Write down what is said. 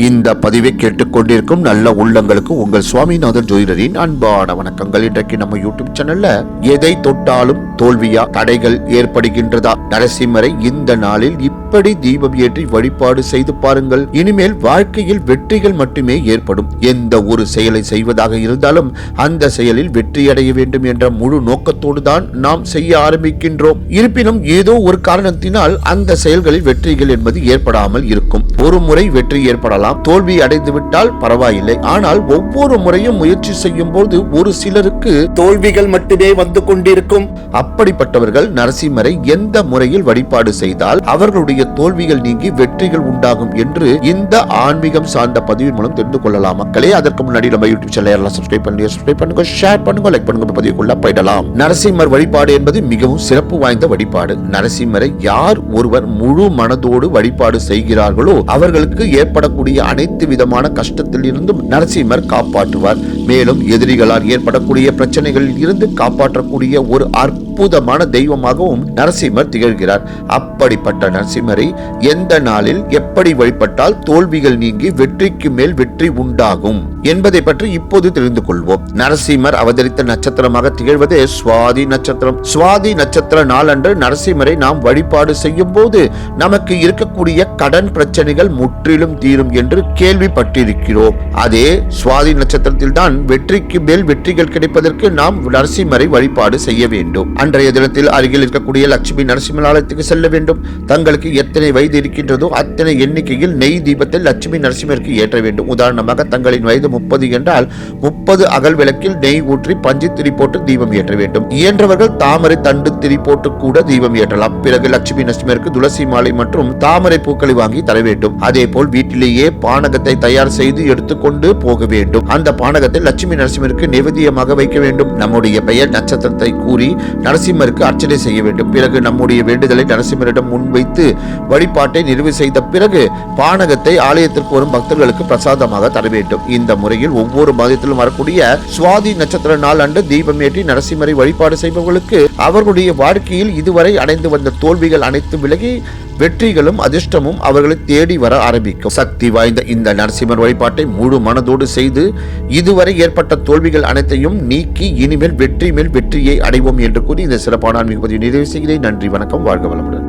இந்த பதிவை கேட்டுக்கொண்டிருக்கும் நல்ல உள்ளங்களுக்கு உங்கள் சுவாமிநாதன் ஜோதிடரின் அன்பான வணக்கங்கள். இன்றைக்கு நம்ம யூடியூப் சேனல்ல எதை தொட்டாலும் தோல்வியா, தடைகள் ஏற்படுகின்றதா, நரசிம்மரை இந்த நாளில் இப்படி தீபம் ஏற்றி வழிபாடு செய்து பாருங்கள். இனிமேல் வாழ்க்கையில் வெற்றிகள் மட்டுமே ஏற்படும். எந்த ஒரு செயலை செய்வதாக இருந்தாலும் அந்த செயலில் வெற்றியடைய வேண்டும் என்ற முழு நோக்கத்தோடு தான் நாம் செய்ய ஆரம்பிக்கின்றோம். இருப்பினும் ஏதோ ஒரு காரணத்தினால் அந்த செயல்களில் வெற்றிகள் என்பது ஏற்படாமல் இருக்கும். ஒரு முறை வெற்றி ஏற்படலாம், தோல்வி அடைந்து விட்டால் பரவாயில்லை. ஆனால் ஒவ்வொரு முறையும் முயற்சி செய்யும் போது ஒரு சிலருக்கு தோல்விகள் மட்டுமே வந்து கொண்டிருக்கும். அப்படிப்பட்டவர்கள் நரசிம்மரை எந்த முறையில் வழிபாடு செய்தால் அவர்களுடைய தோல்விகள் நீங்கி வெற்றிகள் உண்டாகும் என்று இந்த ஆன்மீகம் சார்ந்த பதிவின் மூலம் தெரிந்து கொள்ளலாம். மக்களே, அதற்கு முன்னாடி நம்ம யூடியூப் சேனலை சப்ஸ்கிரைப் பண்ணுங்க, ஷேர் பண்ணுங்க, லைக் பண்ணுங்க. பதிவுக்குள்ள போயிடலாம். நரசிம்மர் வழிபாடு என்பது மிகவும் சிறப்பு வாய்ந்த வழிபாடு. நரசிம்மரை யார் ஒருவர் முழு மனதோடு வழிபாடு செய்கிறார்களோ அவர்களுக்கு ஏற்படக்கூடிய அனைத்து விதமான கஷ்டத்தில் இருந்தும் நரசிம்மர் காப்பாற்றுவார். மேலும் எதிரிகளால் ஏற்படக்கூடிய பிரச்சனைகளில் இருந்து காப்பாற்றக்கூடிய ஒரு அற்புதமான தெய்வமாகவும் நரசிம்மர் திகழ்கிறார். அப்படிப்பட்ட நரசிம்மரை எந்த நாளில் எப்படி வழிபட்டால் தோல்விகள் நீங்கி வெற்றிக்கு மேல் வெற்றி உண்டாகும் என்பதை பற்றி இப்போது தெரிந்து கொள்வோம். நரசிம்மர் அவதரித்த நட்சத்திரமாக திகழ்வதே சுவாதி நட்சத்திரம். சுவாதி நட்சத்திர நாளன்று நரசிம்மரை நாம் வழிபாடு செய்யும் போது நமக்கு இருக்கக்கூடிய கடன் பிரச்சனைகள் முற்றிலும் தீரும் என்று கேள்விப்பட்டிருக்கிறோம். அதே சுவாதி நட்சத்திரத்தில் தான் வெற்றிக்கு மேல் வெற்றிகள் கிடைப்பதற்கு நாம் நரசிம்மரை வழிபாடு செய்ய வேண்டும். அன்றைய தினத்தில் அருகில் இருக்கக்கூடிய லட்சுமி நரசிம்மர் ஆலயத்துக்கு செல்ல வேண்டும். தங்களுக்கு எத்தனை வயது இருக்கின்றதோ அத்தனை எண்ணிக்கையில் நெய் தீபத்தில் லட்சுமி நரசிம்மருக்கு ஏற்ற வேண்டும். உதாரணமாக தங்களின் வயது 30 என்றால் 30 அகல் விளக்கில் நெய் ஊற்றி பஞ்சு திரி போட்டு தீபம் ஏற்ற வேண்டும். இயன்றவர்கள் தாமரை தண்டு திரி போட்டு கூட தீபம் ஏற்றலாம். பிறகு லட்சுமி நரசிம்மருக்கு துளசி மாலை மற்றும் தாமரை பூக்களை வாங்கி தர வேண்டும். அதே போல் வீட்டிலேயே பானகத்தை தயார் செய்து எடுத்துக்கொண்டு போக வேண்டும். அந்த பானகத்தை லட்சுமி நரசிம்மருக்கு நிவேதியமாக வைக்க வேண்டும். நம்முடைய பெயர் நட்சத்திரத்தை கூறி நரசிம்மருக்கு அர்ச்சனை செய்ய வேண்டும். பிறகு நம்முடைய வேண்டுதலை நரசிம்மரிடம் முன்வைத்து வழிபாட்டை நிறைவு செய்த பிறகு பானகத்தை ஆலயத்திற்கு வரும் பக்தர்களுக்கு பிரசாதமாக தர வேண்டும். இந்த முறையில் ஒவ்வொரு மாதத்திலும் வரக்கூடிய சுவாதி நட்சத்திர நாள் அன்று தீபம் ஏற்றி நரசிம்மரை வழிபாடு செய்பவர்களுக்கு அவர்களுடைய வாழ்க்கையில் இதுவரை அடைந்து வந்த தோல்விகள் அனைத்தும் விலகி வெற்றிகளும் அதிர்ஷ்டமும் அவர்களை தேடி வர ஆரம்பிக்கும். சக்தி வாய்ந்த இந்த நரசிம்மர் வழிபாட்டை முழு மனதோடு செய்து இதுவரை ஏற்பட்ட தோல்விகள் அனைத்தையும் நீக்கி இனிமேல் வெற்றி மேல் வெற்றியை அடைவோம் என்று கூறி இந்த சிறப்பான ஆன்மீக பதிவை நிறைவு செய்கிறேன். நன்றி, வணக்கம், வாழ்க வளமுடன்.